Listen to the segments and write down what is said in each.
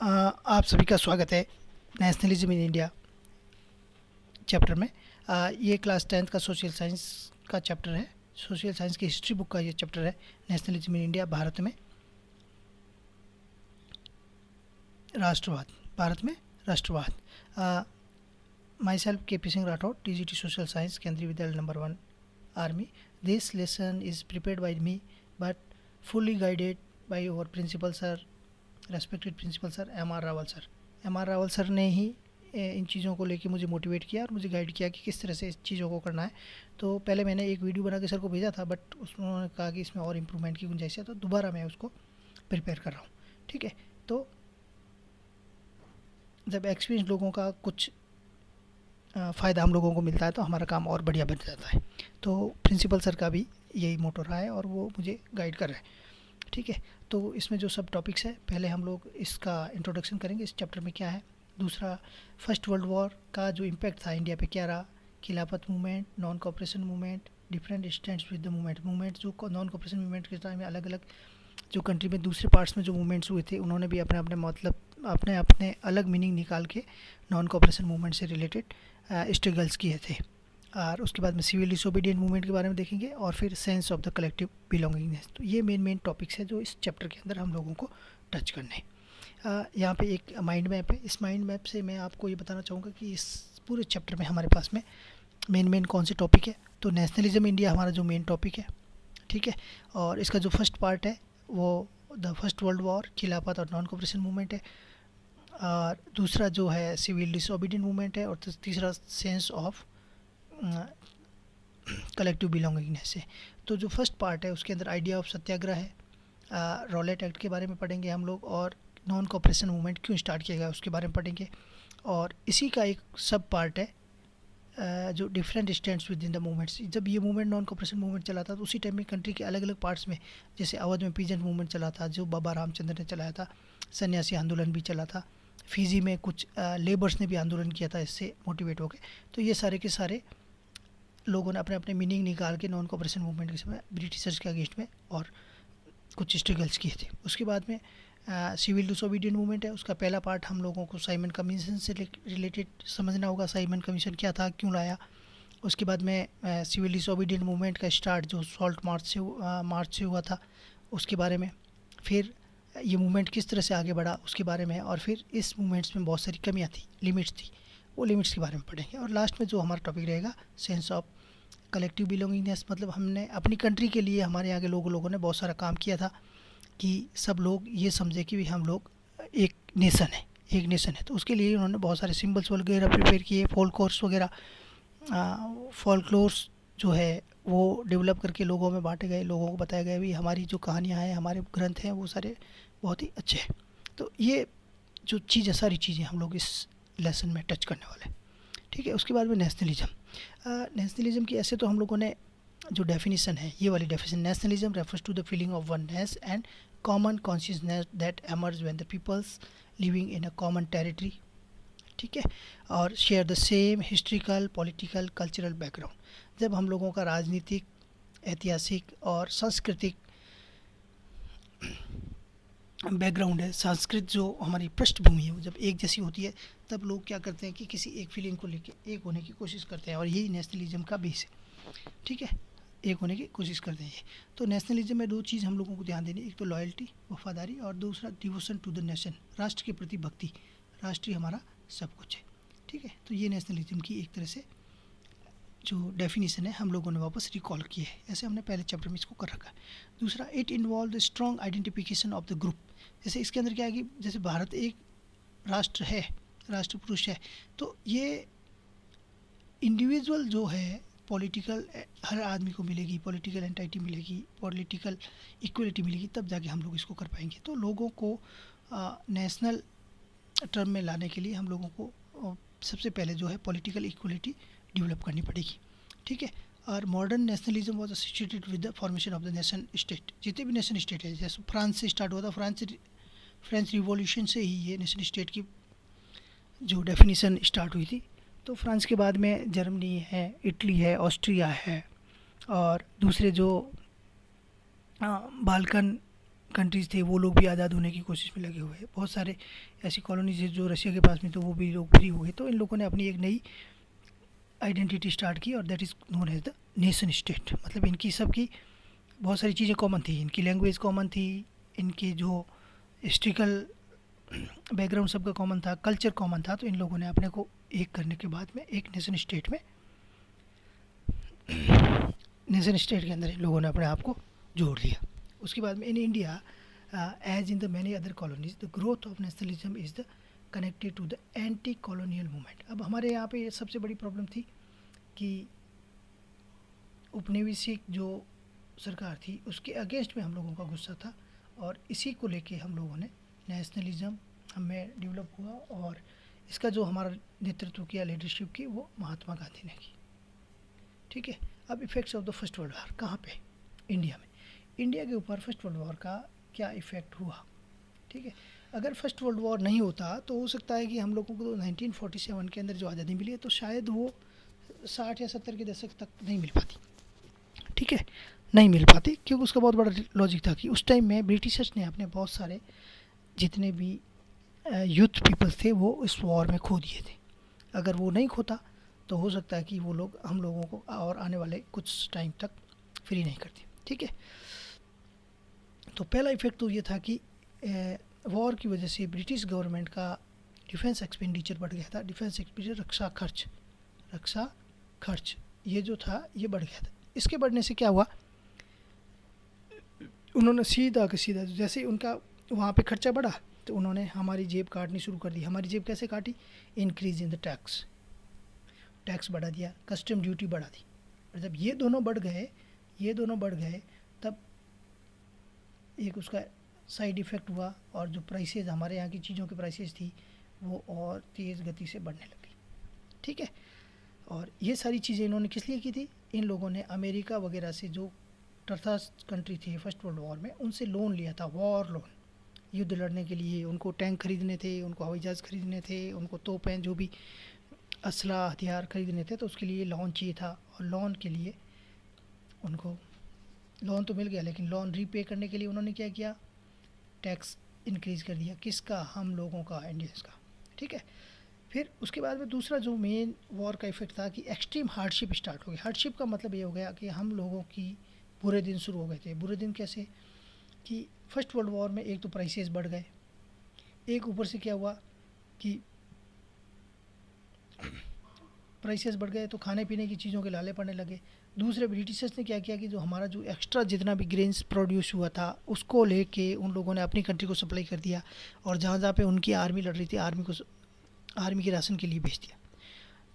आप सभी का स्वागत है नेशनलिज्म इन इंडिया चैप्टर में। ये क्लास 10th का सोशल साइंस का चैप्टर है। सोशल साइंस की हिस्ट्री बुक का ये चैप्टर है, नेशनलिज्म इन इंडिया, भारत में राष्ट्रवाद। भारत में राष्ट्रवाद। Myself K P Singh Rathore, TGT social science, Kendriya Vidyalaya number 1, army. This lesson is prepared by me but fully guided by our principal sir, respected principal sir M R Rawal sir. M R Rawal sir ने ही इन चीज़ों को लेके मुझे motivate किया और मुझे guide किया कि किस तरह से इस चीज़ों को करना है। तो पहले मैंने एक वीडियो बना के सर को भेजा था, बट उन्होंने कहा कि इसमें और इम्प्रूवमेंट की गुंजाइश है, तो दोबारा मैं उसको प्रिपेयर कर रहा हूँ। ठीक है, तो जब एक्सपीरियंस लोगों का कुछ फ़ायदा हम लोगों को मिलता है तो हमारा काम और बढ़िया बन जाता है। तो प्रिंसिपल सर का भी यही मोटो रहा है और वो मुझे गाइड कर रहे हैं। ठीक है, तो इसमें जो सब टॉपिक्स है, पहले हम लोग इसका इंट्रोडक्शन करेंगे, इस चैप्टर में क्या है। दूसरा, फर्स्ट वर्ल्ड वॉर का जो इम्पैक्ट था इंडिया पे क्या रहा, खिलाफत movement, non cooperation movement, different stands with the movement जो नॉन कॉपरेशन मूवमेंट के टाइम में अलग अलग जो कंट्री में दूसरे पार्ट्स में जो मूवमेंट्स हुए थे, उन्होंने भी अपने अपने मतलब अपने अपने अलग मीनिंग निकाल के नॉन कॉपरेशन मूवमेंट से रिलेटेड स्ट्रगल्स किए थे। और उसके बाद में सिविल डिसोबीडियंट मूवमेंट के बारे में देखेंगे और फिर sense of the collective belongingness. तो ये मेन टॉपिक्स है जो इस चैप्टर के अंदर हम लोगों को टच करने हैं। यहाँ पे एक माइंड मैप है। इस माइंड मैप से मैं आपको ये बताना चाहूँगा कि इस पूरे चैप्टर में हमारे पास में मेन कौन से टॉपिक है। तो नेशनलिज्म इंडिया हमारा जो मेन टॉपिक है, ठीक है। और इसका जो फर्स्ट पार्ट है वो द फर्स्ट वर्ल्ड वॉर, खिलाफत और नॉन कॉपरेशन मूवमेंट है। और दूसरा जो है सिविल डिसोबीडियंट मूवमेंट है। और तीसरा सेंस ऑफ कलेक्टिव बिलोंगिंगनेस है। तो जो फर्स्ट पार्ट है उसके अंदर आइडिया ऑफ सत्याग्रह है, रॉलेट एक्ट के बारे में पढ़ेंगे हम लोग, और नॉन कॉपरेशन मूवमेंट क्यों स्टार्ट किया गया उसके बारे में पढ़ेंगे। और इसी का एक सब पार्ट है जो different stands with in the movements. जब ये मूवमेंट नॉन कॉपरेशन मूवमेंट चला था तो उसी टाइम में कंट्री के अलग अलग पार्ट्स में, जैसे अवध में पीजेंट मूवमेंट चला था जो बाबा रामचंद्र ने चलाया था, सन्यासी आंदोलन भी चला था, फिजी में कुछ लेबर्स ने भी आंदोलन किया था इससे मोटिवेट होकर। तो ये सारे के सारे लोगों ने अपने अपने मीनिंग निकाल के नॉन कॉपरेशन मूवमेंट के समय ब्रिटिशर्स के अगेंस्ट में और कुछ स्ट्रगल्स किए थे। उसके बाद में सिविल डिसोबीडियंट मूवमेंट है। उसका पहला पार्ट हम लोगों को साइमन कमीशन से रिलेटेड समझना होगा, साइमन कमीशन क्या था, क्यों लाया। उसके बाद में सिविल डिसोबीडियंट मूवमेंट का स्टार्ट जो सॉल्ट मार्च से हुआ था उसके बारे में, फिर ये मूवमेंट किस तरह से आगे बढ़ा उसके बारे में, और फिर इस मूवमेंट्स में बहुत सारी कमियाँ थी, लिमिट्स थी, वो लिमिट्स के बारे में पढ़ेंगे। और लास्ट में जो हमारा टॉपिक रहेगा सेंस ऑफ कलेक्टिव बिलोंगिंगनेस, मतलब हमने अपनी कंट्री के लिए, हमारे यहाँ के लोगों ने बहुत सारा काम किया था कि सब लोग ये समझे कि भी हम लोग एक नेशन है। तो उसके लिए उन्होंने बहुत सारे सिंबल्स वगैरह प्रिपेयर किए, फोल्कलोर्स वगैरह, फोल्कलोर्स जो है वो डेवलप करके लोगों में बांटे गए, लोगों को बताया गया भी हमारी जो कहानियाँ हैं, हमारे ग्रंथ हैं, वो सारे बहुत ही अच्छे हैं। तो ये जो चीज़ें, सारी चीज़ें हम लोग इस लेसन में टच करने वाले हैं। ठीक है, उसके बाद में नेशनलिज्म की ऐसे तो हम लोगों ने जो डेफिनेशन है, ये वाली definition, nationalism refers to the feeling of oneness and common consciousness that emerge when the peoples living in a common territory, ठीक है, और share the same historical, political, cultural background. जब हम लोगों का राजनीतिक, ऐतिहासिक और सांस्कृतिक बैकग्राउंड है, संस्कृत जो हमारी पृष्ठभूमि है वो जब एक जैसी होती है, तब लोग क्या करते हैं कि किसी एक फीलिंग को लेके एक होने की कोशिश करते हैं, और यही नेशनलिज्म का बेस है। ठीक है, एक होने की कोशिश करते हैं ये। तो नेशनलिज्म में दो चीज़ हम लोगों को ध्यान देनी, एक तो लॉयल्टी, वफादारी, और दूसरा डिवोशन टू द नेशन, राष्ट्र के प्रति भक्ति। राष्ट्र ही हमारा सब कुछ है। ठीक है, तो ये नेशनलिज्म की एक तरह से जो डेफिनेशन है हम लोगों ने वापस रिकॉल की है। ऐसे हमने पहले चैप्टर में इसको कर रखा है। दूसरा, it involve the strong identification of the group. जैसे इसके अंदर क्या है कि जैसे भारत एक राष्ट्र है, राष्ट्र पुरुष है, तो ये इंडिविजुअल जो है पॉलिटिकल, हर आदमी को मिलेगी, पॉलिटिकल एंटाइटी मिलेगी, पॉलिटिकल इक्वलिटी मिलेगी, तब जाके हम लोग इसको कर पाएंगे। तो लोगों को नेशनल टर्म में लाने के लिए हम लोगों को सबसे पहले जो है पॉलिटिकल इक्वलिटी डेवलप करनी पड़ेगी। ठीक है, और modern nationalism was associated with the formation of the nation state. जितने भी नेशन स्टेट है, जैसे फ्रांस से स्टार्ट हुआ था, फ्रेंच रिवॉल्यूशन से ही ये नेशन स्टेट की जो डेफिनेशन स्टार्ट हुई थी। तो फ्रांस के बाद में जर्मनी है, इटली है, ऑस्ट्रिया है, और दूसरे जो बाल्कन कंट्रीज़ थे वो लोग भी आज़ाद होने की कोशिश में लगे हुए हैं। बहुत सारे ऐसी कॉलोनीज है जो रशिया के पास में, तो वो भी लोग फ्री हुए। तो इन लोगों ने अपनी एक नई आइडेंटिटी स्टार्ट की और that is known as the nation state. मतलब इनकी सबकी बहुत सारी चीज़ें कॉमन थी, इनकी लैंग्वेज कॉमन थी, इनके जो हिस्ट्रिकल बैकग्राउंड सबका कॉमन था, कल्चर कॉमन था। तो इन लोगों ने अपने को एक करने के बाद में एक नेशन स्टेट के अंदर इन लोगों ने अपने आप को जोड़ लिया। उसके बाद में in India as in the many other colonies the growth of nationalism is the connected to the anti colonial movement. अब हमारे यहाँ पे ये सबसे बड़ी प्रॉब्लम थी कि उपनिवेशिक जो सरकार थी उसके अगेंस्ट में हम लोगों का गुस्सा था, और इसी को लेके हम लोगों ने नेशनलिज्म हमें डेवलप हुआ, और इसका जो हमारा नेतृत्व किया, लीडरशिप की, वो महात्मा गांधी ने की। ठीक है। अब effects of the first world war कहाँ पे? इंडिया में। इंडिया के ऊपर फर्स्ट वर्ल्ड वॉर का क्या इफ़ेक्ट हुआ? ठीक है। अगर फर्स्ट वर्ल्ड वॉर नहीं होता तो हो सकता है कि हम लोगों को 1947 के अंदर जो आज़ादी मिली है तो शायद वो 60 या 70 के दशक तक नहीं मिल पाती। ठीक है, नहीं मिल पाती, क्योंकि उसका बहुत बड़ा लॉजिक था कि उस टाइम में ब्रिटिशर्स ने अपने बहुत सारे जितने भी यूथ पीपल्स थे वो इस वॉर में खो दिए थे। अगर वो नहीं खोता तो हो सकता है कि वो लोग हम लोगों को और आने वाले कुछ टाइम तक फ्री नहीं करते। ठीक है। तो पहला इफ़ेक्ट तो ये था कि वॉर की वजह से ब्रिटिश गवर्नमेंट का डिफेंस एक्सपेंडिचर बढ़ गया था। डिफेंस एक्सपेंडिचर, रक्षा खर्च ये जो था ये बढ़ गया था। इसके बढ़ने से क्या हुआ, उन्होंने सीधा जैसे उनका वहाँ पे खर्चा बढ़ा तो उन्होंने हमारी जेब काटनी शुरू कर दी। हमारी जेब कैसे काटी? इंक्रीज इन द टैक्स बढ़ा दिया, कस्टम ड्यूटी बढ़ा दी। और जब ये दोनों बढ़ गए तब एक उसका साइड इफ़ेक्ट हुआ, और जो प्राइसेस हमारे यहाँ की चीज़ों की प्राइसेस थी वो और तेज़ गति से बढ़ने लगी। ठीक है। और ये सारी चीज़ें इन्होंने किस लिए की थी? इन लोगों ने अमेरिका वगैरह से जो तटस्थ कंट्री थी फर्स्ट वर्ल्ड वॉर में, उनसे लोन लिया था, वॉर लोन, युद्ध लड़ने के लिए। उनको टैंक खरीदने थे, उनको हवाई जहाज़ खरीदने थे, उनको तोपें, जो भी असला हथियार खरीदने थे, तो उसके लिए लोन चाहिए था। और लोन के लिए उनको लोन तो मिल गया, लेकिन लोन रीपे करने के लिए उन्होंने क्या किया? टैक्स इंक्रीज़ कर दिया। किसका? हम लोगों का, इंडियंस का। ठीक है। फिर उसके बाद में दूसरा जो मेन वॉर का इफ़ेक्ट था कि एक्सट्रीम हार्डशिप स्टार्ट हो गई। हार्डशिप का मतलब ये हो गया कि हम लोगों की बुरे दिन शुरू हो गए थे। बुरे दिन कैसे? कि फर्स्ट वर्ल्ड वॉर में एक तो प्राइसेस बढ़ गए, एक ऊपर से क्या हुआ कि प्राइसेस बढ़ गए तो खाने पीने की चीज़ों के लाले पड़ने लगे। दूसरे ब्रिटिशर्स ने क्या किया कि जो हमारा जो एक्स्ट्रा जितना भी ग्रेन्स प्रोड्यूस हुआ था उसको लेके उन लोगों ने अपनी कंट्री को सप्लाई कर दिया, और जहाँ जहाँ पे उनकी आर्मी लड़ रही थी आर्मी के राशन के लिए भेज दिया।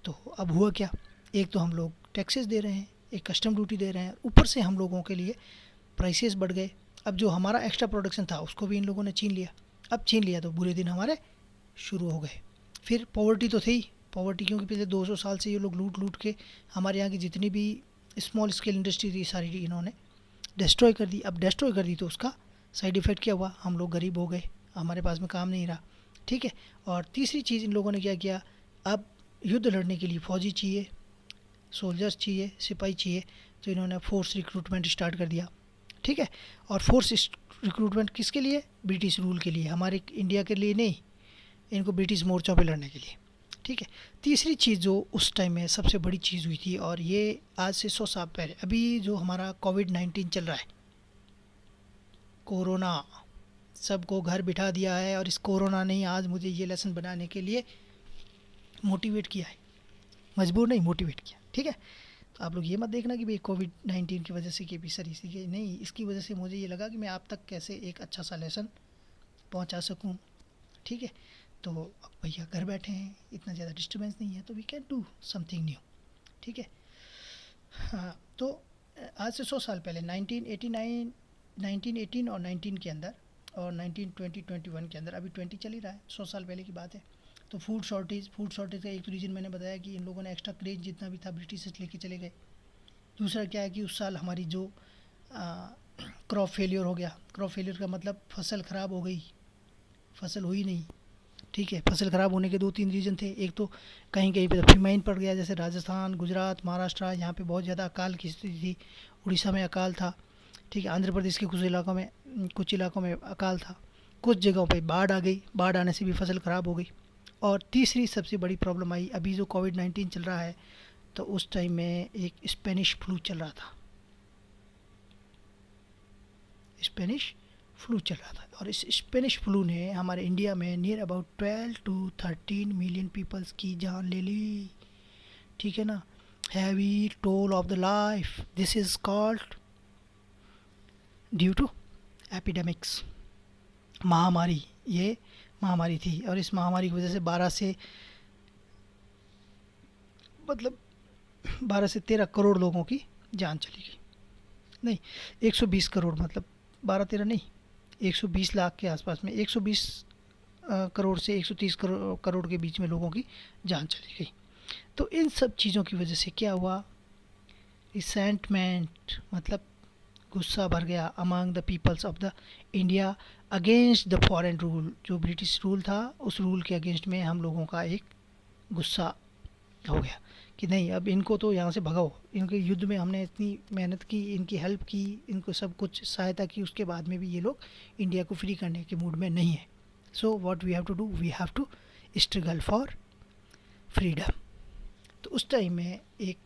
तो अब हुआ क्या? एक तो हम लोग टैक्सेस दे रहे हैं, एक कस्टम ड्यूटी दे रहे हैं, ऊपर से हम लोगों के लिए प्राइसेस बढ़ गए। अब जो हमारा एक्स्ट्रा प्रोडक्शन था उसको भी इन लोगों ने छीन लिया। अब छीन लिया तो बुरे दिन हमारे शुरू हो गए। फिर पॉवर्टी तो थी, पॉवर्टी क्योंकि पिछले 200 साल से ये लोग लूट के हमारे यहाँ की जितनी भी स्मॉल स्केल इंडस्ट्री थी सारी इन्होंने डिस्ट्रॉय कर दी। अब डिस्ट्रॉय कर दी तो उसका साइड इफ़ेक्ट क्या हुआ? हम लोग गरीब हो गए, हमारे पास में काम नहीं रहा। ठीक है। और तीसरी चीज़ इन लोगों ने क्या किया, अब युद्ध लड़ने के लिए फ़ौजी चाहिए, सोल्जर्स चाहिए, सिपाही चाहिए, तो इन्होंने फोर्स रिक्रूटमेंट स्टार्ट कर दिया। ठीक है। और फोर्स रिक्रूटमेंट किसके लिए? ब्रिटिश रूल के लिए, हमारे इंडिया के लिए नहीं, इनको ब्रिटिश मोर्चों पे लड़ने के लिए। ठीक है। तीसरी चीज़ जो उस टाइम में सबसे बड़ी चीज़ हुई थी, और ये आज से 100 साल पहले, अभी जो हमारा कोविड-19 चल रहा है, कोरोना सबको घर बिठा दिया है, और इस कोरोना ने ही आज मुझे ये लेसन बनाने के लिए मोटिवेट किया है, मजबूर नहीं, मोटिवेट किया। ठीक है। तो आप लोग ये मत देखना कि भाई कोविड-19 की वजह से कि भी सर इसी नहीं, इसकी वजह से मुझे ये लगा कि मैं आप तक कैसे एक अच्छा सा लेसन पहुंचा सकूं। ठीक है। तो अब भैया घर बैठे हैं, इतना ज़्यादा डिस्टर्बेंस नहीं है, तो we can do something new. ठीक है। हाँ, तो आज से 100 साल पहले 1918 और 19 के अंदर, और 1921 के अंदर, अभी 20 चल ही रहा है, 100 साल पहले की बात है। तो फूड शॉर्टेज का एक रीज़न मैंने बताया कि इन लोगों ने एक्स्ट्रा क्रेज जितना भी था ब्रिटिशर्स लेके चले गए। दूसरा क्या है कि उस साल हमारी जो क्रॉप फेलियर हो गया। क्रॉप फेलियर का मतलब फसल ख़राब हो गई, फसल हुई नहीं। ठीक है। फसल ख़राब होने के 2-3 रीज़न थे। एक तो कहीं कहीं पे फेमाइन पड़ गया, जैसे राजस्थान, गुजरात, महाराष्ट्र, यहाँ पे बहुत ज़्यादा अकाल की स्थिति थी। उड़ीसा में अकाल था। ठीक है, आंध्र प्रदेश के कुछ इलाकों में अकाल था, कुछ जगहों पे बाढ़ आ गई, बाढ़ आने से भी फसल ख़राब हो गई। और तीसरी सबसे बड़ी प्रॉब्लम आई, अभी जो कोविड-19 चल रहा है, तो उस टाइम में एक स्पेनिश फ्लू चल रहा था, स्पेनिश फ्लू चल रहा था। और इस स्पेनिश फ्लू ने हमारे इंडिया में near about 12 to 13 million peoples की जान ले ली। ठीक है ना, heavy toll of the life, this is called due to epidemics, महामारी। ये महामारी थी और इस महामारी की वजह से 12 से 13 करोड़ लोगों की जान चली गई। नहीं, 120 करोड़, मतलब 12-13 नहीं, 120 लाख के आसपास में, 120 करोड़ से 130 करोड़ के बीच में लोगों की जान चली गई। तो इन सब चीज़ों की वजह से क्या हुआ, रिसेंटमेंट, मतलब गुस्सा भर गया among the peoples of the India against the foreign rule. जो ब्रिटिश रूल था, उस रूल के अगेंस्ट में हम लोगों का एक गुस्सा हो गया कि नहीं, अब इनको तो यहाँ से भगाओ। इनके युद्ध में हमने इतनी मेहनत की, इनकी हेल्प की, इनको सब कुछ सहायता की, उसके बाद में भी ये लोग इंडिया को फ्री करने के मूड में नहीं है। So what we have to do, we have to struggle for freedom. तो उस टाइम में एक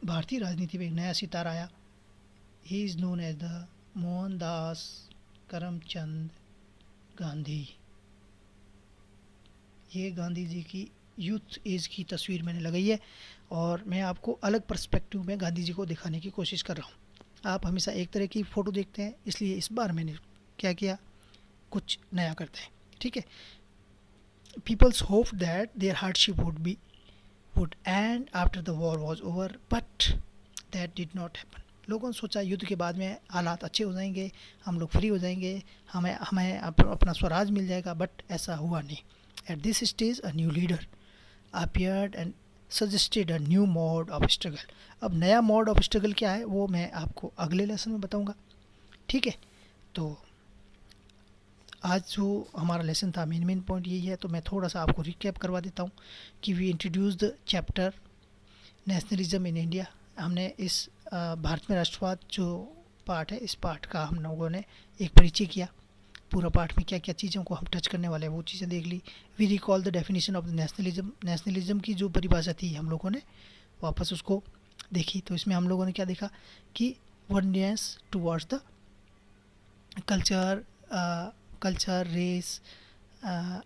भारतीय राजनीति में एक नया सितारा आया। He is known as the Mohandas Karamchand Gandhi. ये गांधी जी की यूथ एज की तस्वीर मैंने लगाई है और मैं आपको अलग पर्सपेक्टिव में गांधी जी को दिखाने की कोशिश कर रहा हूँ। आप हमेशा एक तरह की फ़ोटो देखते हैं, इसलिए इस बार मैंने क्या किया, कुछ नया करते हैं। ठीक है, peoples hope that their hardship would end after the war was over, but that did not happen. लोगों ने सोचा युद्ध के बाद में हालात अच्छे हो जाएंगे, हम लोग फ्री हो जाएंगे, हमें अपना स्वराज मिल जाएगा, बट ऐसा हुआ नहीं। At this stage a new leader appeared and suggested a new mode of struggle। अब नया मोड ऑफ स्ट्रगल क्या है वो मैं आपको अगले लेसन में बताऊंगा। ठीक है, तो आज जो हमारा लेसन था, मेन पॉइंट यही है। तो मैं थोड़ा सा आपको रिकैप करवा देता हूँ कि we introduce the chapter nationalism in India. हमने इस भारत में राष्ट्रवाद जो पार्ट है, इस पार्ट का हम लोगों ने एक परिचय किया। पूरा पार्ट में क्या क्या चीज़ों को हम टच करने वाले हैं वो चीज़ें देख ली। We recall the definition of the nationalism. Nationalism की जो परिभाषा थी हम लोगों ने वापस उसको देखी। तो इसमें हम लोगों ने क्या देखा कि oneness towards the culture, race,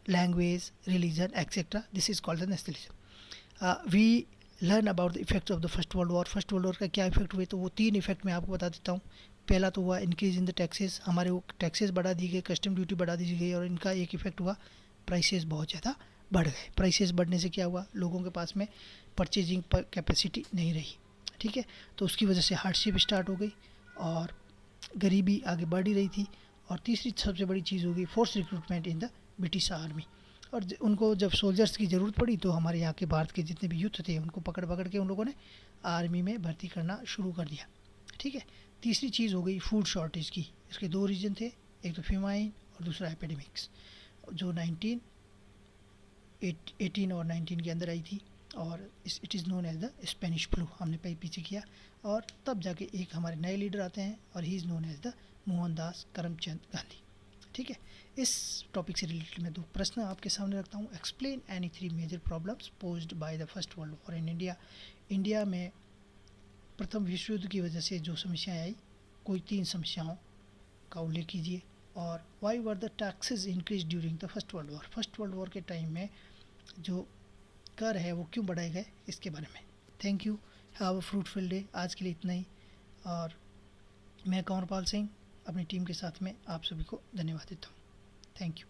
language, religion etcetera, this is called the nationalism. We learn about the effects of the first world war. First world war का क्या इफेक्ट हुए, तो वो 3 इफेक्ट मैं आपको बता देता हूँ। पहला तो हुआ इंक्रीज इन द टैक्सेस, हमारे वो टैक्सेस बढ़ा दी गई, कस्टम ड्यूटी बढ़ा दी गई। और इनका एक इफेक्ट हुआ, प्राइसेस बहुत ज़्यादा बढ़ गए। प्राइसेस बढ़ने से क्या हुआ, लोगों के पास में परचेजिंग कैपेसिटी नहीं रही। ठीक है, तो उसकी वजह से हार्डशिप स्टार्ट हो गई और गरीबी आगे बढ़ ही रही थी। और तीसरी सबसे बड़ी चीज़ हो गई force recruitment in the British army. और उनको जब सोल्जर्स की ज़रूरत पड़ी तो हमारे यहाँ के भारत के जितने भी यूथ थे उनको पकड़ पकड़ के उन लोगों ने आर्मी में भर्ती करना शुरू कर दिया। ठीक है, तीसरी चीज़ हो गई फूड शॉर्टेज की। इसके 2 रीज़न थे, एक तो फेमाइन और दूसरा एपिडेमिक्स, जो 18 और 19 के अंदर आई थी। और it is known as the Spanish flu, हमने पीछे किया। और तब जाके एक हमारे नए लीडर आते हैं और he is known as the Mohandas Karamchand Gandhi. ठीक है, इस टॉपिक से रिलेटेड मैं 2 प्रश्न आपके सामने रखता हूँ। Explain any 3 major problems posed by the first world war in India. India में प्रथम विश्व युद्ध की वजह से जो समस्याएं आई, कोई 3 समस्याओं का उल्लेख कीजिए। और why were the taxes increase during the first world war. First world war के टाइम में जो कर है वो क्यों बढ़ाए गए, इसके बारे में। Thank you, have a fruitful day. आज के लिए इतना ही। और मैं कंवरपाल सिंह अपनी टीम के साथ में आप सभी को धन्यवाद देता हूँ। Thank you.